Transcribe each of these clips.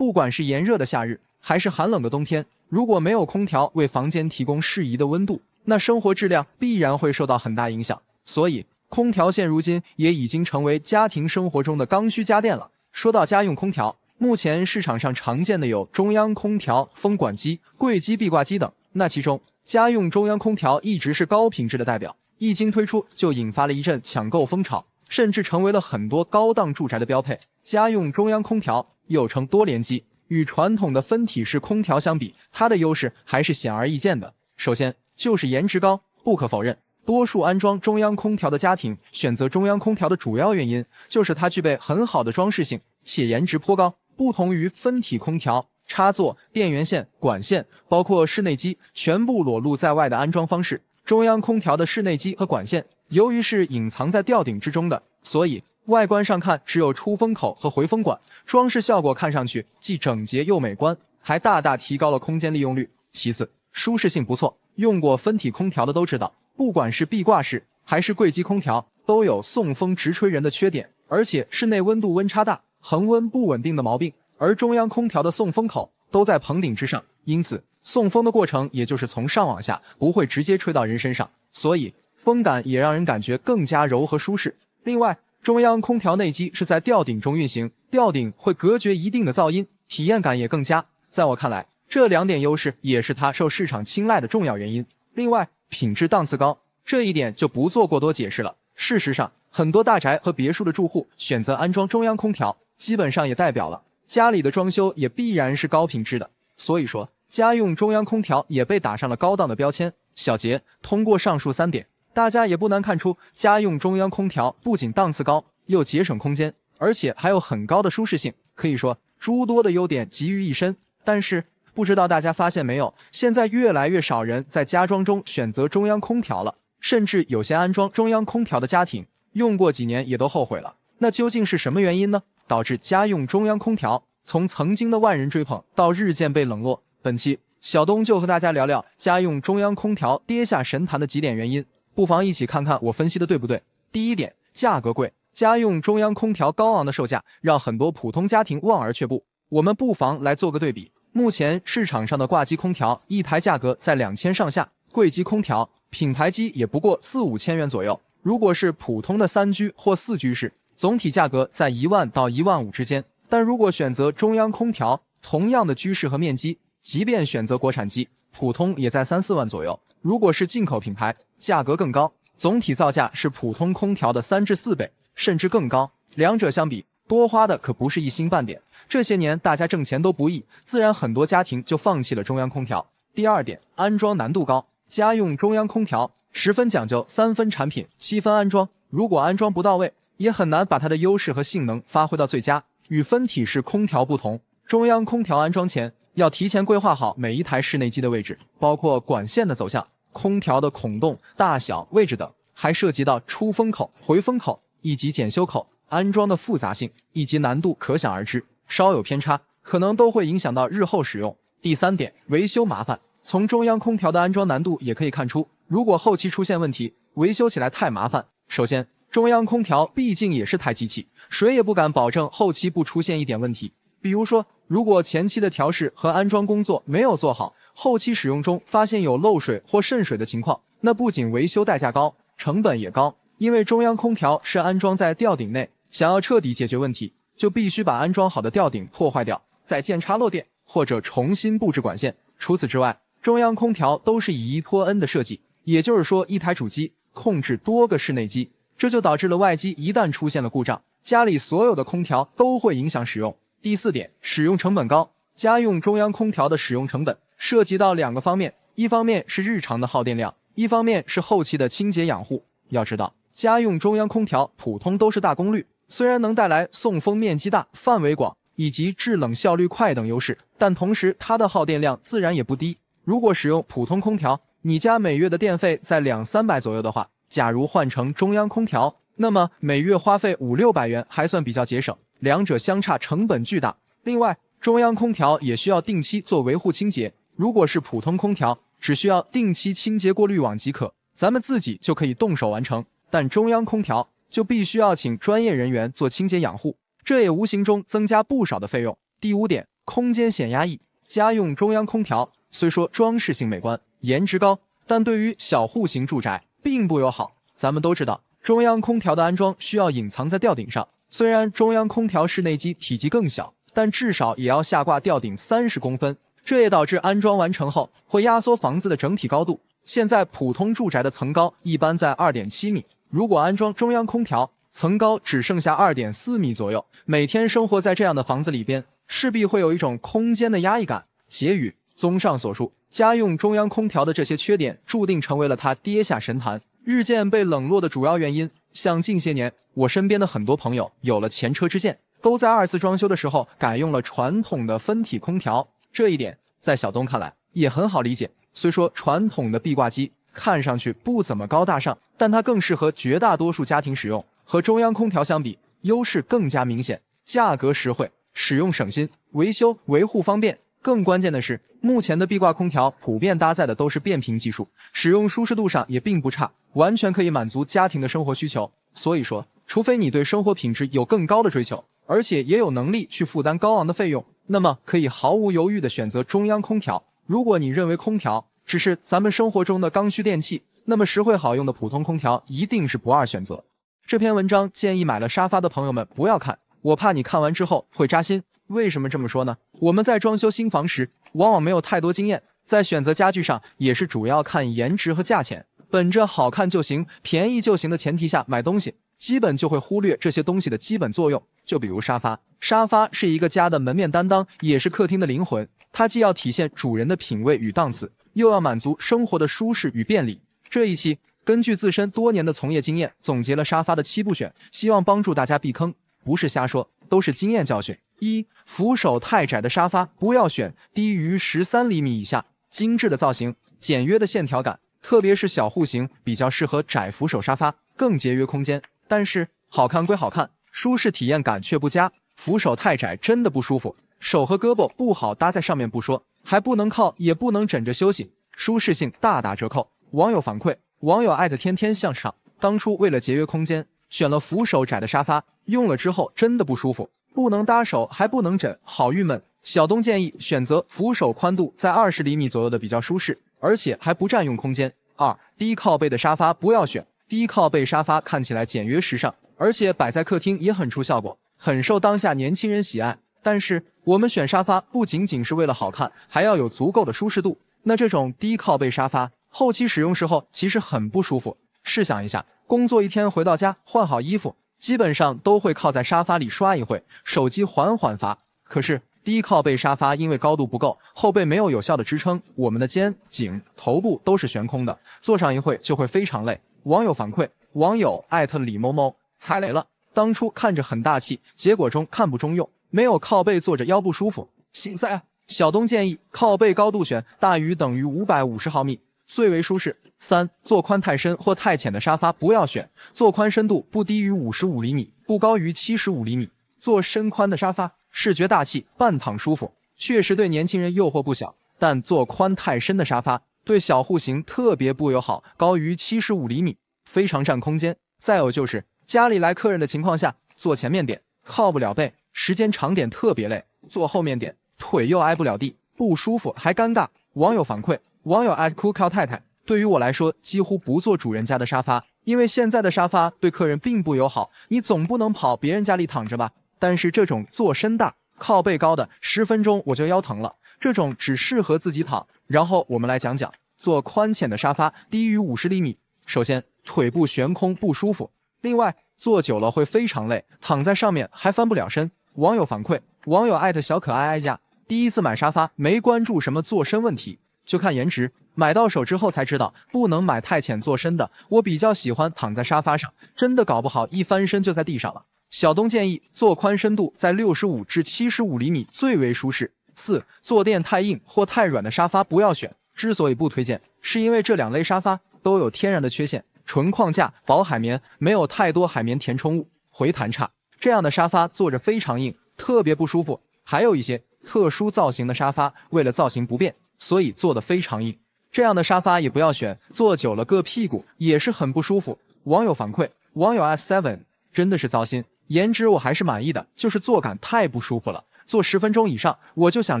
不管是炎热的夏日，还是寒冷的冬天，如果没有空调为房间提供适宜的温度，那生活质量必然会受到很大影响。所以，空调现如今也已经成为家庭生活中的刚需家电了。说到家用空调，目前市场上常见的有中央空调、风管机、柜机、壁挂机等。那其中，家用中央空调一直是高品质的代表，一经推出就引发了一阵抢购风潮，甚至成为了很多高档住宅的标配。家用中央空调又称多联机，与传统的分体式空调相比，它的优势还是显而易见的。首先就是颜值高，不可否认，多数安装中央空调的家庭选择中央空调的主要原因就是它具备很好的装饰性，且颜值颇高。不同于分体空调，插座、电源线、管线，包括室内机全部裸露在外的安装方式，中央空调的室内机和管线由于是隐藏在吊顶之中的，所以外观上看只有出风口和回风管，装饰效果看上去既整洁又美观，还大大提高了空间利用率。其次，舒适性不错，用过分体空调的都知道，不管是壁挂式还是柜机空调，都有送风直吹人的缺点，而且室内温度温差大，恒温不稳定的毛病。而中央空调的送风口都在棚顶之上，因此送风的过程也就是从上往下，不会直接吹到人身上，所以风感也让人感觉更加柔和舒适。另外，中央空调内机是在吊顶中运行，吊顶会隔绝一定的噪音，体验感也更佳。在我看来，这两点优势也是它受市场青睐的重要原因。另外，品质档次高，这一点就不做过多解释了。事实上，很多大宅和别墅的住户选择安装中央空调，基本上也代表了家里的装修也必然是高品质的。所以说，家用中央空调也被打上了高档的标签。小结，通过上述3点，大家也不难看出，家用中央空调不仅档次高，又节省空间，而且还有很高的舒适性，可以说诸多的优点集于一身。但是，不知道大家发现没有，现在越来越少人在家装中选择中央空调了，甚至有些安装中央空调的家庭，用过几年也都后悔了。那究竟是什么原因呢？导致家用中央空调从曾经的万人追捧到日渐被冷落。本期小东就和大家聊聊家用中央空调跌下神坛的几点原因，不妨一起看看我分析的对不对。第一点，价格贵。家用中央空调高昂的售价让很多普通家庭望而却步。我们不妨来做个对比，目前市场上的挂机空调一台价格在2000上下，柜机空调品牌机也不过4-5千元左右。如果是普通的3居或4居室，总体价格在1万到1.5万之间。但如果选择中央空调，同样的居室和面积，即便选择国产机，普通也在3-4万左右。如果是进口品牌，价格更高，总体造价是普通空调的3至4倍，甚至更高。两者相比，多花的可不是一星半点。这些年大家挣钱都不易，自然很多家庭就放弃了中央空调。第二点，安装难度高。家用中央空调10分讲究，3分产品，7分安装。如果安装不到位，也很难把它的优势和性能发挥到最佳。与分体式空调不同，中央空调安装前要提前规划好每一台室内机的位置，包括管线的走向、空调的孔洞大小、位置等，还涉及到出风口、回风口以及检修口，安装的复杂性以及难度可想而知，稍有偏差，可能都会影响到日后使用。第三点，维修麻烦。从中央空调的安装难度也可以看出，如果后期出现问题，维修起来太麻烦。首先，中央空调毕竟也是台机器，谁也不敢保证后期不出现一点问题。比如说，如果前期的调试和安装工作没有做好，后期使用中发现有漏水或渗水的情况，那不仅维修代价高，成本也高。因为中央空调是安装在吊顶内，想要彻底解决问题，就必须把安装好的吊顶破坏掉，再建插漏电或者重新布置管线。除此之外，中央空调都是以一拖 N 的设计，也就是说一台主机控制多个室内机，这就导致了外机一旦出现了故障，家里所有的空调都会影响使用。第四点，使用成本高。家用中央空调的使用成本涉及到2个方面，一方面是日常的耗电量，一方面是后期的清洁养护。要知道，家用中央空调普通都是大功率，虽然能带来送风面积大、范围广以及制冷效率快等优势，但同时它的耗电量自然也不低。如果使用普通空调，你家每月的电费在200-300左右的话，假如换成中央空调，那么每月花费500-600元还算比较节省，两者相差成本巨大。另外，中央空调也需要定期做维护清洁，如果是普通空调，只需要定期清洁过滤网即可，咱们自己就可以动手完成。但中央空调就必须要请专业人员做清洁养护，这也无形中增加不少的费用。第五点，空间显压抑。家用中央空调虽说装饰性美观，颜值高，但对于小户型住宅并不友好。咱们都知道，中央空调的安装需要隐藏在吊顶上，虽然中央空调室内机体积更小，但至少也要下挂吊顶30公分，这也导致安装完成后会压缩房子的整体高度。现在普通住宅的层高一般在 2.7 米，如果安装中央空调，层高只剩下 2.4 米左右，每天生活在这样的房子里边，势必会有一种空间的压抑感。结语：综上所述，家用中央空调的这些缺点注定成为了它跌下神坛，日渐被冷落的主要原因。像近些年，我身边的很多朋友有了前车之鉴，都在2次装修的时候改用了传统的分体空调。这一点在小东看来也很好理解。虽说传统的壁挂机看上去不怎么高大上，但它更适合绝大多数家庭使用。和中央空调相比，优势更加明显，价格实惠，使用省心，维修维护方便。更关键的是，目前的壁挂空调普遍搭载的都是变频技术，使用舒适度上也并不差，完全可以满足家庭的生活需求。所以说，除非你对生活品质有更高的追求，而且也有能力去负担高昂的费用，那么可以毫无犹豫地选择中央空调。如果你认为空调只是咱们生活中的刚需电器，那么实惠好用的普通空调一定是不二选择。这篇文章建议买了沙发的朋友们不要看，我怕你看完之后会扎心。为什么这么说呢？我们在装修新房时，往往没有太多经验，在选择家具上也是主要看颜值和价钱，本着好看就行、便宜就行的前提下买东西，基本就会忽略这些东西的基本作用。就比如沙发，沙发是一个家的门面担当，也是客厅的灵魂，它既要体现主人的品味与档次，又要满足生活的舒适与便利。这一期根据自身多年的从业经验，总结了沙发的7步选，希望帮助大家避坑，不是瞎说，都是经验教训。1. 扶手太窄的沙发不要选，低于13厘米以下。精致的造型，简约的线条感，特别是小户型比较适合窄扶手沙发，更节约空间。但是好看归好看，舒适体验感却不佳。扶手太窄真的不舒服，手和胳膊不好搭在上面不说，还不能靠也不能枕着休息，舒适性大打折扣。网友反馈，网友天天向上，当初为了节约空间，选了扶手窄的沙发，用了之后真的不舒服，不能搭手还不能枕，好郁闷。小东建议选择扶手宽度在20厘米左右的比较舒适，而且还不占用空间。2. 低靠背的沙发不要选，低靠背沙发看起来简约时尚，而且摆在客厅也很出效果，很受当下年轻人喜爱。但是我们选沙发不仅仅是为了好看，还要有足够的舒适度。那这种低靠背沙发后期使用时候其实很不舒服。试想一下，工作一天回到家，换好衣服，基本上都会靠在沙发里刷一会，手机缓缓发。可是低靠背沙发因为高度不够，后背没有有效的支撑，我们的肩、颈、头部都是悬空的，坐上一会就会非常累。网友反馈，网友李某某踩雷了，当初看着很大气，结果中看不中用，没有靠背坐着腰不舒服，心塞啊。小东建议靠背高度选大于等于550毫米，最为舒适。3. 坐宽太深或太浅的沙发不要选，坐宽深度不低于55厘米，不高于75厘米。坐深宽的沙发，视觉大气，半躺舒服，确实对年轻人诱惑不小。但坐宽太深的沙发对小户型特别不友好，高于75厘米，非常占空间。再有就是家里来客人的情况下，坐前面点靠不了背，时间长点特别累，坐后面点腿又挨不了地，不舒服还尴尬。网友反馈，网友酷靠太太，对于我来说几乎不坐主人家的沙发，因为现在的沙发对客人并不友好，你总不能跑别人家里躺着吧。但是这种坐身大靠背高的10分钟我就腰疼了，这种只适合自己躺。然后我们来讲讲坐宽浅的沙发低于50厘米，首先腿部悬空不舒服，另外坐久了会非常累，躺在上面还翻不了身。网友反馈，网友小可爱家，第一次买沙发没关注什么坐身问题，就看颜值，买到手之后才知道不能买太浅坐身的，我比较喜欢躺在沙发上，真的搞不好一翻身就在地上了。小东建议坐宽深度在65至75厘米最为舒适。4. 坐垫太硬或太软的沙发不要选，之所以不推荐，是因为这2类沙发都有天然的缺陷，纯框架、薄海绵，没有太多海绵填充物，回弹差，这样的沙发坐着非常硬，特别不舒服。还有一些特殊造型的沙发，为了造型不便，所以坐得非常硬，这样的沙发也不要选，坐久了硌屁股，也是很不舒服。网友反馈，网友7真的是糟心，颜值我还是满意的，就是坐感太不舒服了，坐10分钟以上我就想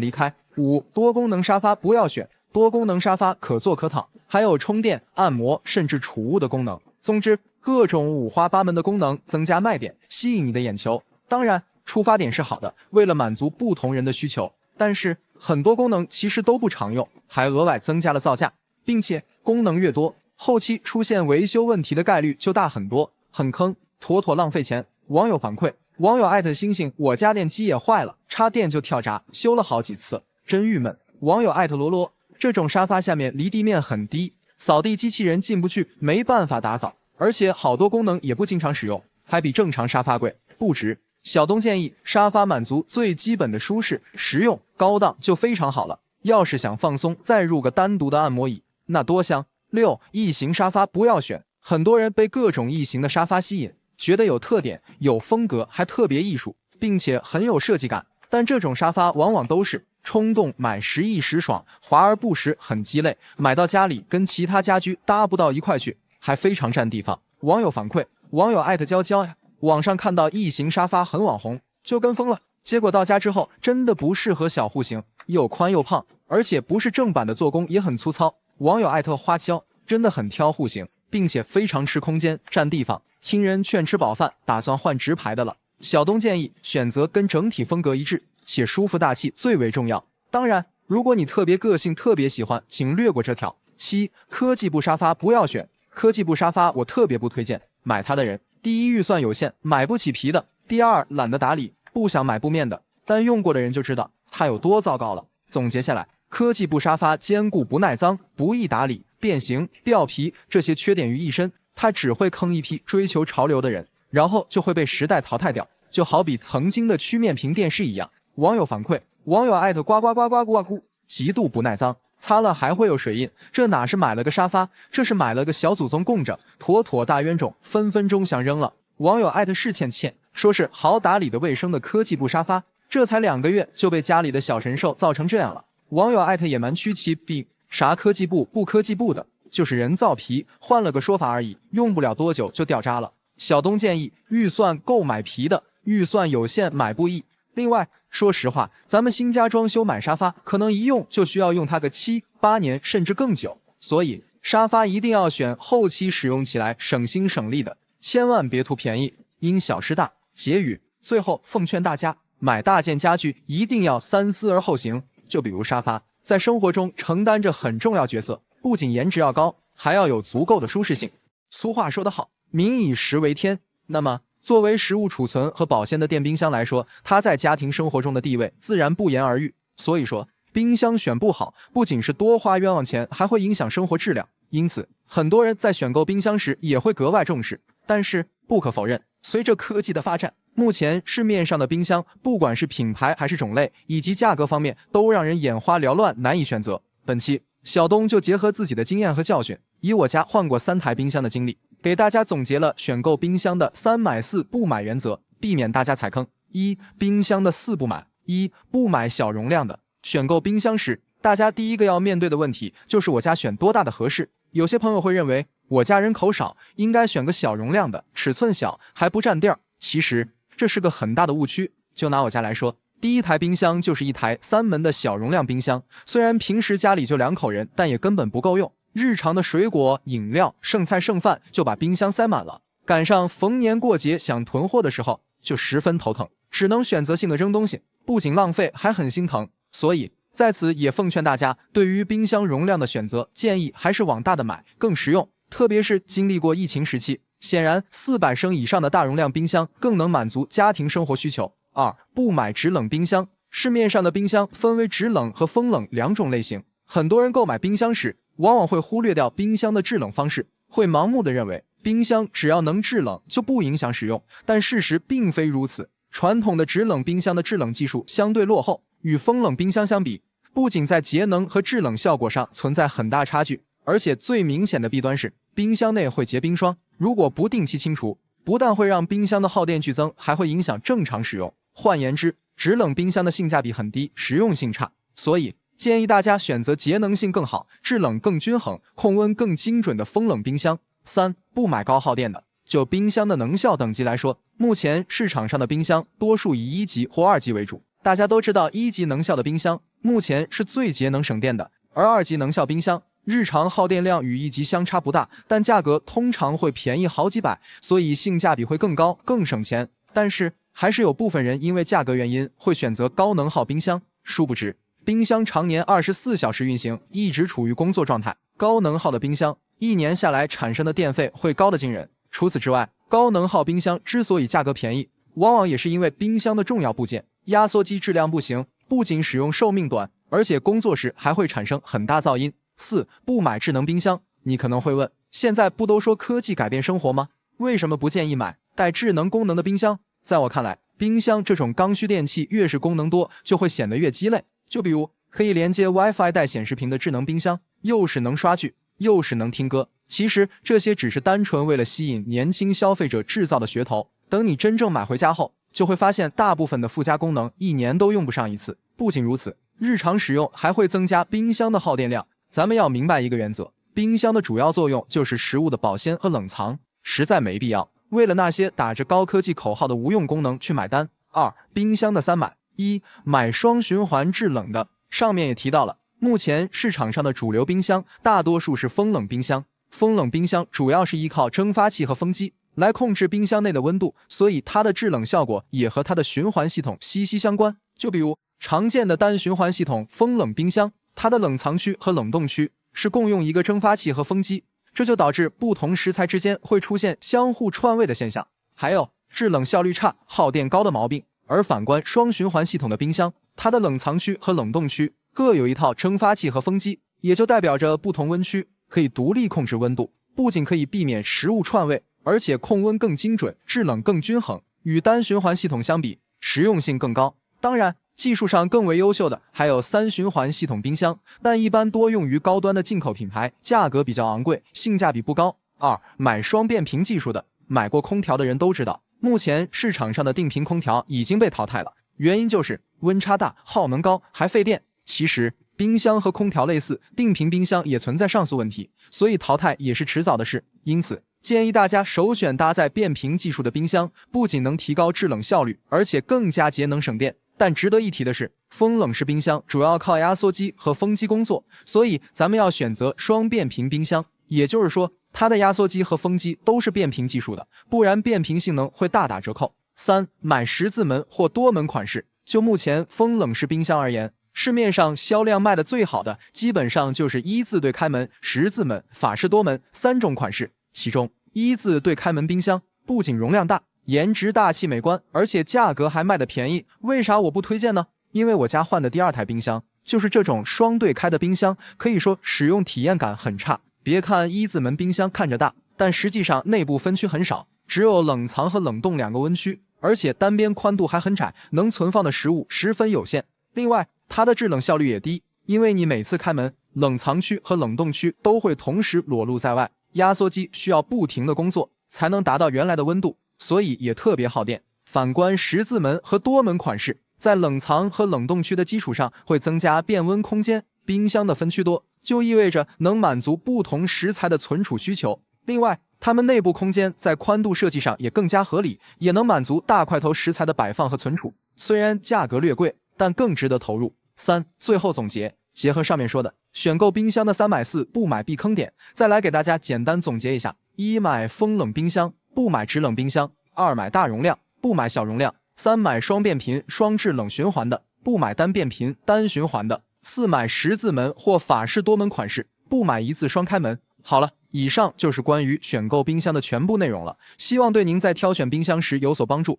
离开。5、多功能沙发不要选，多功能沙发可坐可躺，还有充电、按摩甚至储物的功能。总之，各种五花八门的功能增加卖点，吸引你的眼球。当然，出发点是好的，为了满足不同人的需求，但是很多功能其实都不常用，还额外增加了造价，并且功能越多，后期出现维修问题的概率就大很多，很坑，妥妥浪费钱。网友反馈，网友艾特星星，我家电机也坏了，插电就跳闸，修了好几次，真郁闷。网友艾特罗罗，这种沙发下面离地面很低，扫地机器人进不去，没办法打扫，而且好多功能也不经常使用，还比正常沙发贵，不值。小东建议，沙发满足最基本的舒适、实用、高档就非常好了。要是想放松，再入个单独的按摩椅，那多香。6、异形沙发不要选，很多人被各种异形的沙发吸引，觉得有特点、有风格，还特别艺术，并且很有设计感。但这种沙发往往都是冲动买时易时爽，华而不实，很鸡肋，买到家里跟其他家居搭不到一块去，还非常占地方。网友反馈，网友艾特娇娇呀，网上看到异形沙发很网红，就跟风了，结果到家之后真的不适合小户型，又宽又胖，而且不是正版的，做工也很粗糙。网友艾特花椒，真的很挑户型，并且非常吃空间占地方，听人劝吃饱饭，打算换直排的了。小东建议选择跟整体风格一致且舒服大气最为重要，当然如果你特别个性特别喜欢，请略过这条。7、科技布沙发不要选，科技布沙发我特别不推荐，买它的人第一预算有限，买不起皮的，第二懒得打理，不想买布面的，但用过的人就知道它有多糟糕了。总结下来，科技布沙发坚固不耐脏，不易打理，变形、掉皮这些缺点于一身，它只会坑一批追求潮流的人，然后就会被时代淘汰掉，就好比曾经的曲面屏电视一样。网友反馈，网友艾特呱呱呱呱呱呱，极度不耐脏，擦了还会有水印，这哪是买了个沙发，这是买了个小祖宗供着，妥妥大冤种，分分钟想扔了。网友艾特是倩倩，说是好打理的卫生的科技布沙发，这才2个月就被家里的小神兽造成这样了。网友艾特野蛮区其病，啥科技布不科技布的，就是人造皮，换了个说法而已，用不了多久就掉渣了。小东建议，预算购买皮的，预算有限买不易。另外，说实话，咱们新家装修买沙发，可能一用就需要用它个7、8年，甚至更久，所以沙发一定要选后期使用起来省心省力的，千万别图便宜，因小失大。结语，最后奉劝大家，买大件家具一定要三思而后行。就比如沙发，在生活中承担着很重要角色，不仅颜值要高，还要有足够的舒适性。俗话说得好，民以食为天。那么作为食物储存和保鲜的电冰箱来说，它在家庭生活中的地位自然不言而喻。所以说，冰箱选不好，不仅是多花冤枉钱，还会影响生活质量。因此，很多人在选购冰箱时也会格外重视。但是不可否认，随着科技的发展，目前市面上的冰箱，不管是品牌还是种类，以及价格方面，都让人眼花缭乱，难以选择。本期小东就结合自己的经验和教训，以我家换过3台冰箱的经历，给大家总结了选购冰箱的3买4不买原则，避免大家踩坑。1、冰箱的4不买。1、不买小容量的。选购冰箱时，大家第一个要面对的问题就是我家选多大的合适。有些朋友会认为我家人口少，应该选个小容量的，尺寸小还不占地儿。其实这是个很大的误区。就拿我家来说，第一台冰箱就是一台3门的小容量冰箱，虽然平时家里就2口人，但也根本不够用。日常的水果、饮料、剩菜剩饭就把冰箱塞满了，赶上逢年过节想囤货的时候，就十分头疼，只能选择性的扔东西，不仅浪费，还很心疼。所以在此也奉劝大家，对于冰箱容量的选择，建议还是往大的买，更实用。特别是经历过疫情时期，显然400升以上的大容量冰箱更能满足家庭生活需求。2、不买制冷冰箱。市面上的冰箱分为制冷和风冷2种类型，很多人购买冰箱时，往往会忽略掉冰箱的制冷方式，会盲目的认为冰箱只要能制冷就不影响使用，但事实并非如此。传统的制冷冰箱的制冷技术相对落后，与风冷冰箱相比，不仅在节能和制冷效果上存在很大差距，而且最明显的弊端是冰箱内会结冰霜，如果不定期清除，不但会让冰箱的耗电剧增，还会影响正常使用。换言之，制冷冰箱的性价比很低，实用性差，所以建议大家选择节能性更好、制冷更均衡、控温更精准的风冷冰箱。3、不买高耗电的。就冰箱的能效等级来说，目前市场上的冰箱多数以1级或2级为主，大家都知道1级能效的冰箱目前是最节能省电的，而2级能效冰箱日常耗电量与1级相差不大，但价格通常会便宜好几百，所以性价比会更高，更省钱。但是还是有部分人因为价格原因会选择高能耗冰箱，殊不知冰箱常年24小时运行，一直处于工作状态，高能耗的冰箱1年下来产生的电费会高得惊人。除此之外，高能耗冰箱之所以价格便宜，往往也是因为冰箱的重要部件压缩机质量不行，不仅使用寿命短，而且工作时还会产生很大噪音。4. 不买智能冰箱。你可能会问，现在不都说科技改变生活吗？为什么不建议买带智能功能的冰箱？在我看来，冰箱这种刚需电器越是功能多，就会显得越鸡肋。就比如可以连接 WiFi 带显示屏的智能冰箱，又是能刷剧，又是能听歌。其实这些只是单纯为了吸引年轻消费者制造的噱头，等你真正买回家后，就会发现大部分的附加功能1年都用不上一次。不仅如此，日常使用还会增加冰箱的耗电量。咱们要明白一个原则，冰箱的主要作用就是食物的保鲜和冷藏，实在没必要为了那些打着高科技口号的无用功能去买单。2. 冰箱的3买。1. 买双循环制冷的。上面也提到了，目前市场上的主流冰箱大多数是风冷冰箱，风冷冰箱主要是依靠蒸发器和风机来控制冰箱内的温度，所以它的制冷效果也和它的循环系统息息相关。就比如常见的单循环系统风冷冰箱，它的冷藏区和冷冻区是共用一个蒸发器和风机，这就导致不同食材之间会出现相互串位的现象，还有制冷效率差、耗电高的毛病。而反观双循环系统的冰箱，它的冷藏区和冷冻区各有一套蒸发器和风机，也就代表着不同温区可以独立控制温度，不仅可以避免食物串位，而且控温更精准，制冷更均衡。与单循环系统相比，实用性更高。当然，技术上更为优秀的还有3循环系统冰箱，但一般多用于高端的进口品牌，价格比较昂贵，性价比不高。2. 买双变频技术的。买过空调的人都知道，目前市场上的定频空调已经被淘汰了，原因就是温差大、耗能高，还费电。其实冰箱和空调类似，定频冰箱也存在上述问题，所以淘汰也是迟早的事。因此建议大家首选搭载变频技术的冰箱，不仅能提高制冷效率，而且更加节能省电。但值得一提的是，风冷式冰箱主要靠压缩机和风机工作，所以咱们要选择双变频冰箱，也就是说它的压缩机和风机都是变频技术的，不然变频性能会大打折扣。3. 买10字门或多门款式。就目前风冷式冰箱而言，市面上销量卖的最好的基本上就是1字对开门、10字门、法式多门3种款式。其中1字对开门冰箱不仅容量大，颜值大气美观，而且价格还卖得便宜。为啥我不推荐呢？因为我家换的第2台冰箱就是这种双对开的冰箱，可以说使用体验感很差。别看1字门冰箱看着大，但实际上内部分区很少，只有冷藏和冷冻2个温区，而且单边宽度还很窄，能存放的食物十分有限。另外，它的制冷效率也低，因为你每次开门，冷藏区和冷冻区都会同时裸露在外，压缩机需要不停的工作才能达到原来的温度，所以也特别耗电。反观10字门和多门款式，在冷藏和冷冻区的基础上会增加变温空间，冰箱的分区多，就意味着能满足不同食材的存储需求。另外，它们内部空间在宽度设计上也更加合理，也能满足大块头食材的摆放和存储。虽然价格略贵，但更值得投入。3. 最后总结，结合上面说的，选购冰箱的3买4不买避坑点，再来给大家简单总结一下。1. 买风冷冰箱，不买制冷冰箱。2. 买大容量，不买小容量。3. 买双变频、双制冷循环的，不买单变频、单循环的。4. 买10字门或法式多门款式，不买1字双开门。好了，以上就是关于选购冰箱的全部内容了，希望对您在挑选冰箱时有所帮助。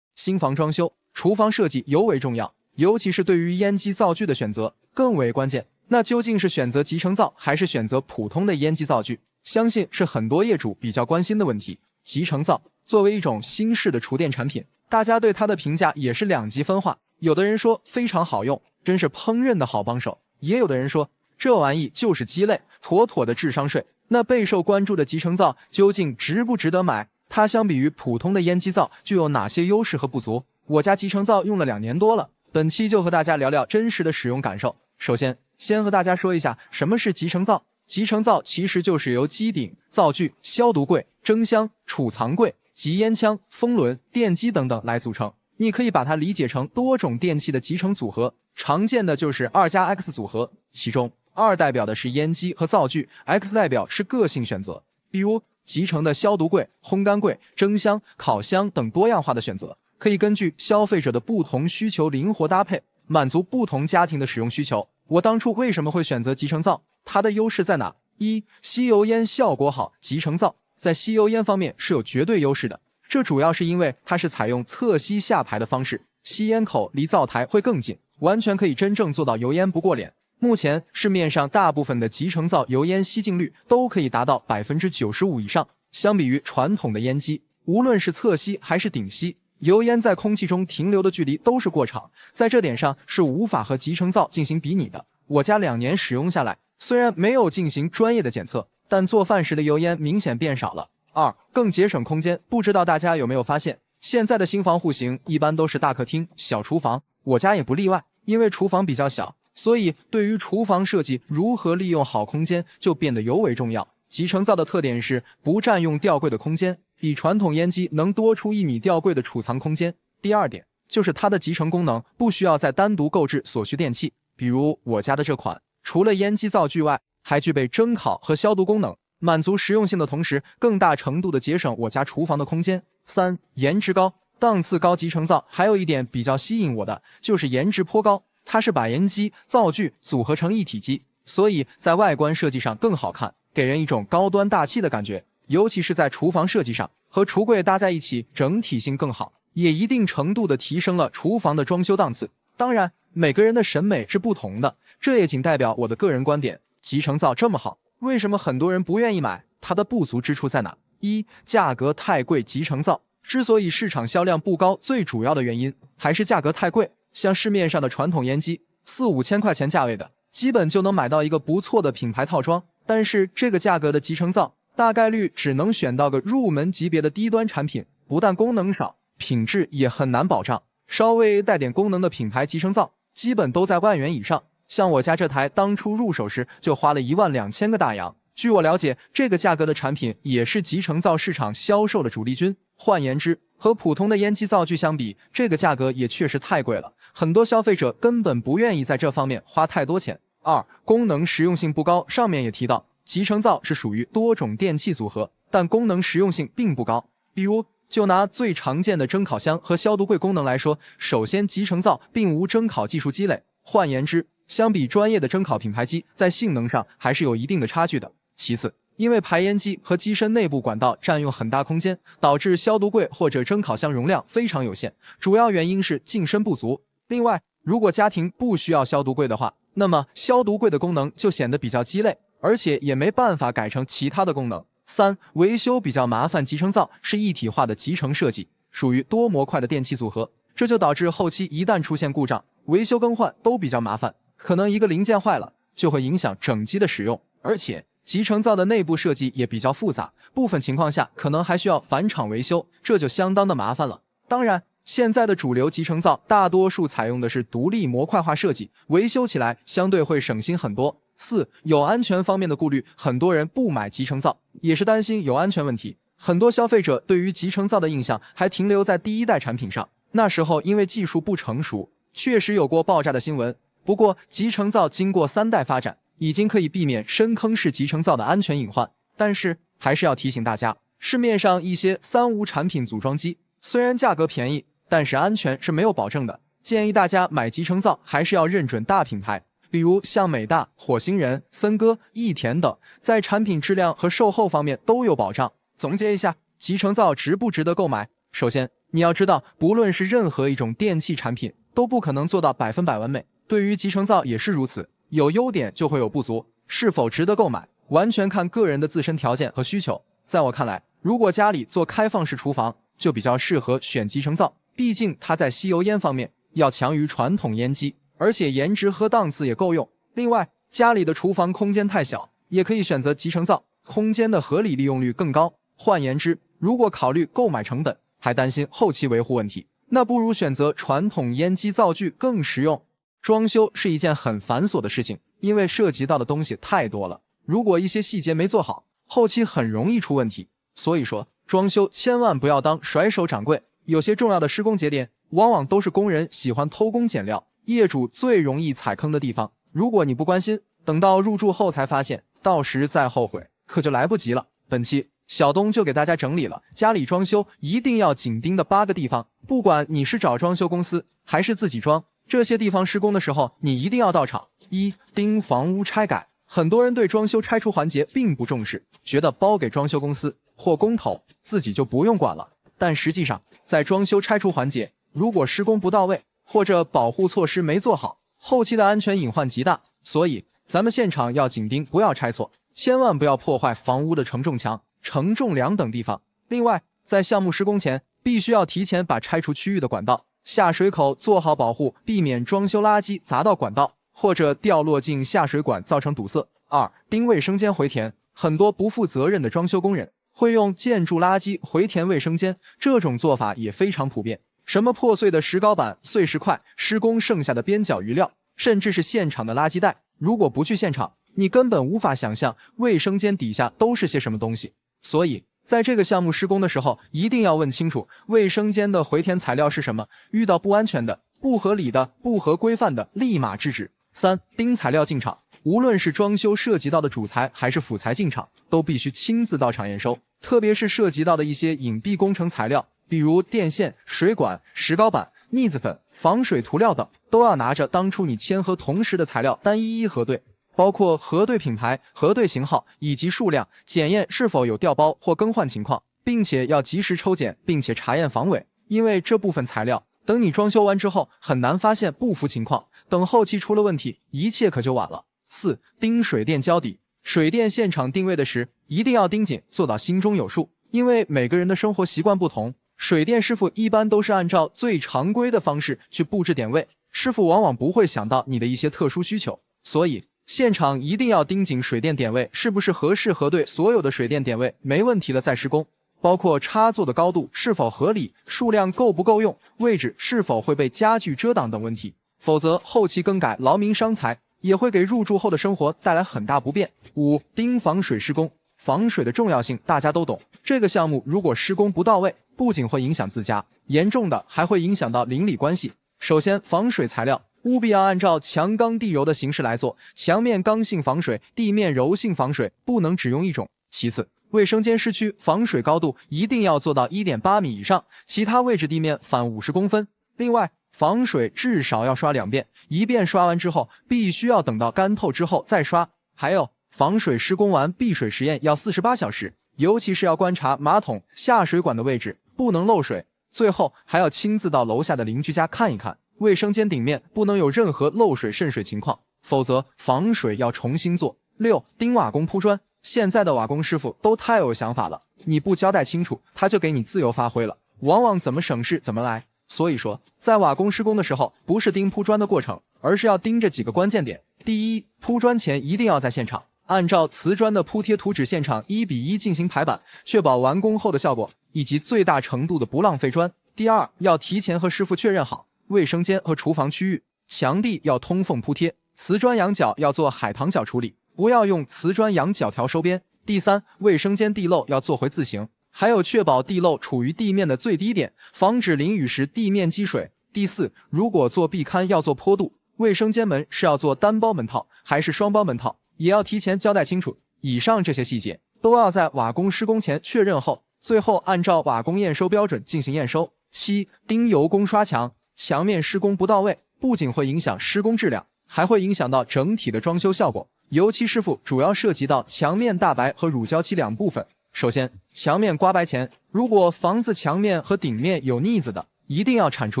新房装修，厨房设计尤为重要，尤其是对于烟机灶具的选择更为关键。那究竟是选择集成灶还是选择普通的烟机灶具，相信是很多业主比较关心的问题。集成灶作为一种新式的厨电产品，大家对它的评价也是两极分化，有的人说非常好用，真是烹饪的好帮手，也有的人说这玩意就是鸡肋，妥妥的智商税。那备受关注的集成灶究竟值不值得买？它相比于普通的烟机灶具有哪些优势和不足？我家集成灶用了2年多了，本期就和大家聊聊真实的使用感受。首先，先和大家说一下什么是集成灶。集成灶其实就是由机顶、灶具、消毒柜、蒸箱、储藏柜、集烟枪、风轮、电机等等来组成。你可以把它理解成多种电器的集成组合，常见的就是2+X 组合，其中2代表的是烟机和灶具 ，X 代表是个性选择，比如集成的消毒柜、烘干柜、蒸箱、烤箱等多样化的选择，可以根据消费者的不同需求灵活搭配，满足不同家庭的使用需求。我当初为什么会选择集成灶？它的优势在哪？一、吸油烟效果好，集成灶在吸油烟方面是有绝对优势的。这主要是因为它是采用侧吸下排的方式，吸烟口离灶台会更近，完全可以真正做到油烟不过脸。目前市面上大部分的集成灶油烟吸净率都可以达到95%以上，相比于传统的烟机，无论是侧吸还是顶吸，油烟在空气中停留的距离都是过长，在这点上是无法和集成灶进行比拟的。我家2年使用下来，虽然没有进行专业的检测，但做饭时的油烟明显变少了。2、更节省空间。不知道大家有没有发现，现在的新房户型一般都是大客厅、小厨房，我家也不例外。因为厨房比较小，所以对于厨房设计如何利用好空间就变得尤为重要。集成灶的特点是不占用吊柜的空间，比传统烟机能多出1米吊柜的储藏空间。第二点就是它的集成功能不需要再单独购置所需电器，比如我家的这款，除了烟机灶具外，还具备蒸烤和消毒功能，满足实用性的同时，更大程度的节省我家厨房的空间。3、颜值高，档次高。集成灶还有一点比较吸引我的，就是颜值颇高。它是把烟机、灶具组合成一体机，所以在外观设计上更好看，给人一种高端大气的感觉。尤其是在厨房设计上，和橱柜搭在一起，整体性更好，也一定程度的提升了厨房的装修档次。当然，每个人的审美是不同的，这也仅代表我的个人观点。集成灶这么好，为什么很多人不愿意买？它的不足之处在哪？一、价格太贵。集成灶之所以市场销量不高，最主要的原因还是价格太贵。像市面上的传统烟机，4、5千块钱价位的，基本就能买到一个不错的品牌套装，但是这个价格的集成灶，大概率只能选到个入门级别的低端产品，不但功能少，品质也很难保障。稍微带点功能的品牌集成灶，基本都在1万元以上。像我家这台当初入手时就花了12000个大洋。据我了解，这个价格的产品也是集成灶市场销售的主力军。换言之，和普通的烟机灶具相比，这个价格也确实太贵了，很多消费者根本不愿意在这方面花太多钱。2、功能实用性不高。上面也提到，集成灶是属于多种电器组合，但功能实用性并不高。比如，就拿最常见的蒸烤箱和消毒柜功能来说，首先集成灶并无蒸烤技术积累，换言之，相比专业的蒸烤品牌机，在性能上还是有一定的差距的。其次，因为排烟机和机身内部管道占用很大空间，导致消毒柜或者蒸烤箱容量非常有限，主要原因是进深不足。另外，如果家庭不需要消毒柜的话，那么消毒柜的功能就显得比较鸡肋，而且也没办法改成其他的功能。3、维修比较麻烦。集成灶是一体化的集成设计，属于多模块的电器组合，这就导致后期一旦出现故障，维修更换都比较麻烦，可能一个零件坏了就会影响整机的使用。而且集成灶的内部设计也比较复杂，部分情况下可能还需要返厂维修，这就相当的麻烦了。当然，现在的主流集成灶大多数采用的是独立模块化设计，维修起来相对会省心很多。4、有安全方面的顾虑。很多人不买集成灶也是担心有安全问题，很多消费者对于集成灶的印象还停留在第1代产品上，那时候因为技术不成熟，确实有过爆炸的新闻。不过集成灶经过3代发展，已经可以避免深坑式集成灶的安全隐患。但是还是要提醒大家，市面上一些3无产品组装机虽然价格便宜，但是安全是没有保证的，建议大家买集成灶还是要认准大品牌，比如像美大、火星人、森哥、益田等，在产品质量和售后方面都有保障。总结一下，集成灶值不值得购买？首先，你要知道，不论是任何一种电器产品，都不可能做到100%完美，对于集成灶也是如此，有优点就会有不足，是否值得购买，完全看个人的自身条件和需求。在我看来，如果家里做开放式厨房，就比较适合选集成灶，毕竟它在吸油烟方面要强于传统烟机，而且颜值和档次也够用。另外，家里的厨房空间太小，也可以选择集成灶，空间的合理利用率更高。换言之，如果考虑购买成本，还担心后期维护问题，那不如选择传统烟机灶具更实用。装修是一件很繁琐的事情，因为涉及到的东西太多了，如果一些细节没做好，后期很容易出问题。所以说，装修千万不要当甩手掌柜，有些重要的施工节点，往往都是工人喜欢偷工减料，业主最容易踩坑的地方。如果你不关心，等到入住后才发现，到时再后悔可就来不及了。本期小东就给大家整理了家里装修一定要紧盯的8个地方，不管你是找装修公司还是自己装，这些地方施工的时候你一定要到场。1. 盯房屋拆改。很多人对装修拆除环节并不重视，觉得包给装修公司或工头，自己就不用管了。但实际上，在装修拆除环节，如果施工不到位，或者保护措施没做好，后期的安全隐患极大。所以咱们现场要紧盯，不要拆错，千万不要破坏房屋的承重墙、承重梁等地方。另外，在项目施工前，必须要提前把拆除区域的管道、下水口做好保护，避免装修垃圾砸到管道，或者掉落进下水管造成堵塞。2. 盯卫生间回填。很多不负责任的装修工人会用建筑垃圾回填卫生间，这种做法也非常普遍。什么破碎的石膏板、碎石块、施工剩下的边角余料，甚至是现场的垃圾袋，如果不去现场，你根本无法想象卫生间底下都是些什么东西。所以在这个项目施工的时候，一定要问清楚卫生间的回填材料是什么，遇到不安全的、不合理的、不合规范的，立马制止。3. 盯材料进场。无论是装修涉及到的主材还是辅材进场，都必须亲自到场验收，特别是涉及到的一些隐蔽工程材料，比如电线、水管、石膏板、腻子粉、防水涂料等，都要拿着当初你签合同时的材料单一核对，包括核对品牌、核对型号以及数量，检验是否有调包或更换情况，并且要及时抽检，并且查验防伪，因为这部分材料等你装修完之后很难发现不符情况，等后期出了问题，一切可就晚了。4. 盯水电交底。水电现场定位的时，一定要盯紧，做到心中有数。因为每个人的生活习惯不同，水电师傅一般都是按照最常规的方式去布置点位，师傅往往不会想到你的一些特殊需求，所以现场一定要盯紧水电点位是不是合适，核对所有的水电点位没问题的再施工，包括插座的高度是否合理，数量够不够用，位置是否会被家具遮挡等问题，否则后期更改劳民伤财，也会给入住后的生活带来很大不便。5. 盯防水施工。防水的重要性大家都懂，这个项目如果施工不到位，不仅会影响自家，严重的还会影响到邻里关系。首先，防水材料务必要按照强刚地柔的形式来做，墙面刚性防水，地面柔性防水，不能只用一种。其次，卫生间湿区防水高度一定要做到 1.8 米以上，其他位置地面反50公分。另外，防水至少要刷2遍，一遍刷完之后必须要等到干透之后再刷。还有，防水施工完闭水实验要48小时，尤其是要观察马桶、下水管的位置，不能漏水。最后还要亲自到楼下的邻居家看一看，卫生间顶面不能有任何漏水渗水情况，否则防水要重新做。6. 盯瓦工铺砖。现在的瓦工师傅都太有想法了，你不交代清楚，他就给你自由发挥了，往往怎么省事怎么来。所以说，在瓦工施工的时候，不是盯铺砖的过程，而是要盯着几个关键点。第一，铺砖前一定要在现场按照瓷砖的铺贴图纸现场1:1进行排版，确保完工后的效果以及最大程度的不浪费砖。第二，要提前和师傅确认好卫生间和厨房区域，墙地要通风铺贴，瓷砖仰角要做海棠角处理，不要用瓷砖仰角条收边。第三，卫生间地漏要做回字形，还有确保地漏处于地面的最低点，防止淋雨时地面积水。第四，如果做壁龛要做坡度，卫生间门是要做单包门套还是双包门套，也要提前交代清楚。以上这些细节都要在瓦工施工前确认后，最后按照瓦工验收标准进行验收。7. 盯油工刷墙。墙面施工不到位，不仅会影响施工质量，还会影响到整体的装修效果。油漆师傅主要涉及到墙面大白和乳胶漆2部分。首先，墙面刮白前，如果房子墙面和顶面有腻子的，一定要铲除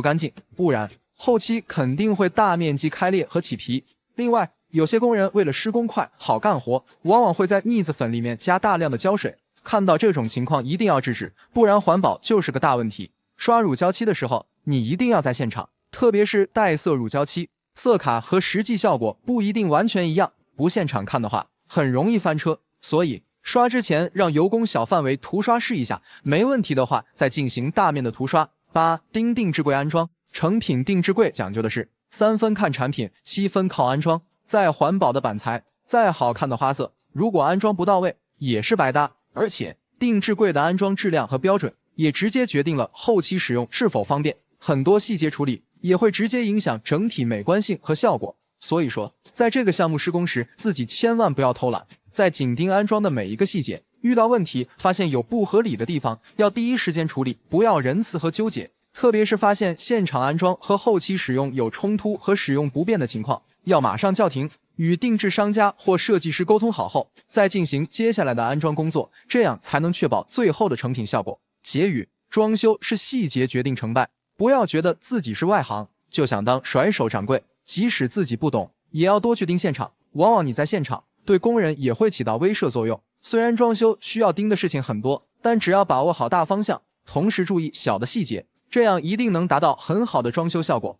干净，不然后期肯定会大面积开裂和起皮。另外，有些工人为了施工快好干活，往往会在腻子粉里面加大量的胶水，看到这种情况一定要制止，不然环保就是个大问题。刷乳胶漆的时候，你一定要在现场，特别是带色乳胶漆，色卡和实际效果不一定完全一样，不现场看的话很容易翻车，所以刷之前让油工小范围涂刷试一下，没问题的话再进行大面的涂刷。8. 盯定制柜安装。成品定制柜讲究的是3分看产品，7分靠安装。再环保的板材，再好看的花色，如果安装不到位也是白搭。而且定制柜的安装质量和标准也直接决定了后期使用是否方便。很多细节处理也会直接影响整体美观性和效果。所以说，在这个项目施工时，自己千万不要偷懒，在紧盯安装的每一个细节，遇到问题发现有不合理的地方，要第一时间处理，不要仁慈和纠结。特别是发现现场安装和后期使用有冲突和使用不便的情况，要马上叫停，与定制商家或设计师沟通好后，再进行接下来的安装工作，这样才能确保最后的成品效果。结语：装修是细节决定成败，不要觉得自己是外行就想当甩手掌柜，即使自己不懂，也要多去盯现场，往往你在现场，对工人也会起到威慑作用。虽然装修需要盯的事情很多，但只要把握好大方向，同时注意小的细节，这样一定能达到很好的装修效果。